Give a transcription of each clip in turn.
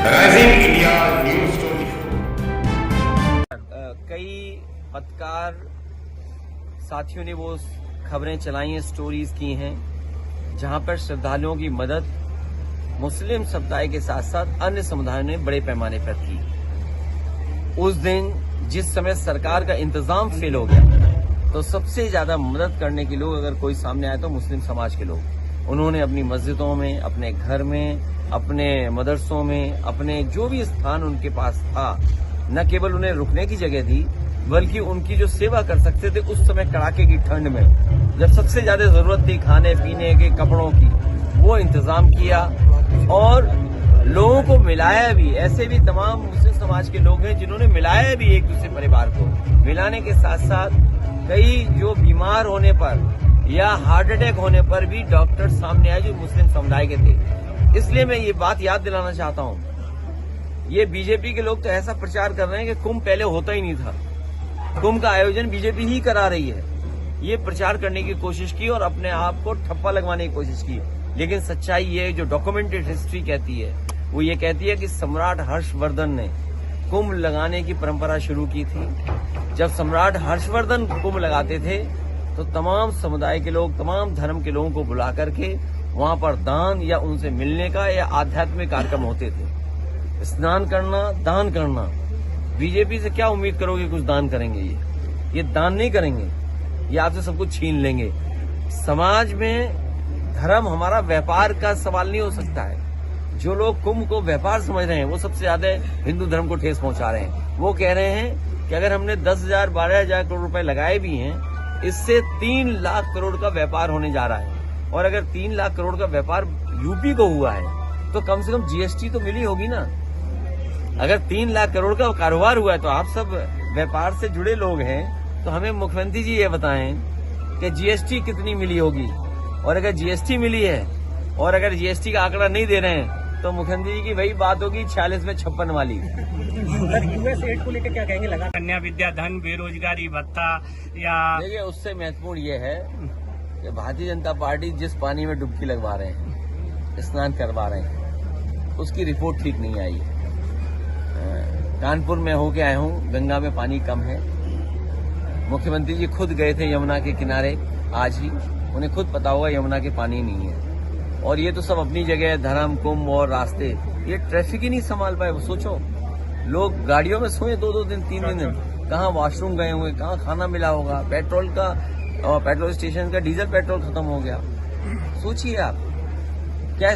Rising India news 24। कई पत्रकार साथियों ने वो खबरें चलाई हैं, स्टोरीज की हैं, जहां पर श्रद्धालुओं की मदद मुस्लिम समुदाय के साथ साथ अन्य समुदायों ने बड़े पैमाने पर की। उस दिन जिस समय सरकार का इंतजाम फेल हो गया तो सबसे ज्यादा मदद करने के लोग अगर कोई सामने आए तो मुस्लिम समाज के लोग। उन्होंने अपनी मस्जिदों में, अपने घर में, अपने मदरसों में, अपने जो भी स्थान उनके पास था, न केवल उन्हें रुकने की जगह दी बल्कि उनकी जो सेवा कर सकते थे उस समय कड़ाके की ठंड में जब सबसे ज्यादा जरूरत थी खाने पीने के, कपड़ों की, वो इंतजाम किया और लोगों को मिलाया भी। ऐसे भी तमाम मुस्लिम समाज के लोग हैं जिन्होंने मिलाया भी एक दूसरे परिवार को। मिलाने के साथ साथ कई जो बीमार होने पर या हार्ट अटैक होने पर भी डॉक्टर सामने आए जो मुस्लिम समुदाय के थे। इसलिए मैं ये बात याद दिलाना चाहता हूँ, ये बीजेपी के लोग तो ऐसा प्रचार कर रहे हैं कि कुंभ पहले होता ही नहीं था, कुंभ का आयोजन बीजेपी ही करा रही है। ये प्रचार करने की कोशिश की और अपने आप को ठप्पा लगवाने की कोशिश की। लेकिन सच्चाई ये जो डॉक्यूमेंटेड हिस्ट्री कहती है वो ये कहती है कि सम्राट हर्षवर्धन ने कुंभ लगाने की परंपरा शुरू की थी। जब सम्राट हर्षवर्धन कुंभ लगाते थे तो तमाम समुदाय के लोग, तमाम धर्म के लोगों को बुला करके वहां पर दान या उनसे मिलने का या आध्यात्मिक कार्यक्रम होते थे। स्नान करना, दान करना। बीजेपी से क्या उम्मीद करोगे कुछ दान करेंगे? ये दान नहीं करेंगे, ये आपसे सब कुछ छीन लेंगे। समाज में धर्म हमारा व्यापार का सवाल नहीं हो सकता है। जो लोग कुंभ को व्यापार समझ रहे हैं वो सबसे ज्यादा हिंदू धर्म को ठेस पहुंचा रहे हैं। वो कह रहे हैं कि अगर हमने 10,000 12,000 करोड़ रुपए लगाए भी हैं, इससे 3 लाख करोड़ का व्यापार होने जा रहा है। और अगर 3 लाख करोड़ का व्यापार यूपी को हुआ है तो कम से कम जीएसटी तो मिली होगी ना। अगर 3 लाख करोड़ का कारोबार हुआ है तो आप सब व्यापार से जुड़े लोग हैं, तो हमें मुख्यमंत्री जी ये बताएं कि जीएसटी कितनी मिली होगी। और अगर जीएसटी मिली है और अगर जीएसटी का आंकड़ा नहीं दे रहे हैं तो मुख्यमंत्री जी की वही बात होगी 46 में 56 वाली। यूएस एड को लेकर क्या कहेंगे? लगा कन्या विद्या धन, बेरोजगारी भत्ता या देखिए, उससे महत्वपूर्ण ये है कि भारतीय जनता पार्टी जिस पानी में डुबकी लगवा रहे हैं, स्नान करवा रहे हैं, उसकी रिपोर्ट ठीक नहीं आई। कानपुर में होके आया हूँ, गंगा में पानी कम है। मुख्यमंत्री जी खुद गए थे यमुना के किनारे आज ही, उन्हें खुद पता होगा यमुना के पानी नहीं है। और ये तो सब अपनी जगह, धर्म, कुंभ और रास्ते, ये ट्रैफिक ही नहीं संभाल पाए। वो सोचो, लोग गाड़ियों में सोए 2-2 दिन, 3-3 दिन, कहाँ वॉशरूम गए होंगे, कहाँ खाना मिला होगा, पेट्रोल का और पेट्रोल स्टेशन का डीजल पेट्रोल खत्म हो गया। सोचिए आप क्या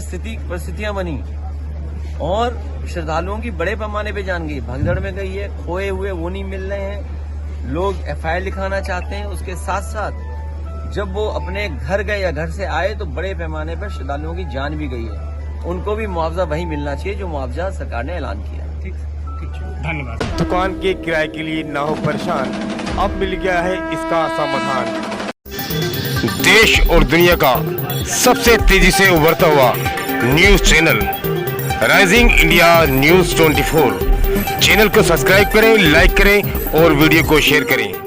परिस्थितियां बनी। और श्रद्धालुओं की बड़े पैमाने पे जान गई, भगदड़ में गई है, खोए हुए वो नहीं मिल रहे हैं, लोग एफआईआर लिखाना चाहते हैं। उसके साथ साथ जब वो अपने घर गए या घर से आए तो बड़े पैमाने पर श्रद्धालुओं की जान भी गई है। उनको भी मुआवजा वही मिलना चाहिए जो मुआवजा सरकार ने ऐलान किया। ठीक, धन्यवाद। दुकान के किराए के लिए ना हो परेशान, अब मिल गया है इसका समाधान। देश और दुनिया का सबसे तेजी से उभरता हुआ news channel rising India news 24। Channel को सब्सक्राइब करें, लाइक करें और वीडियो को शेयर करें।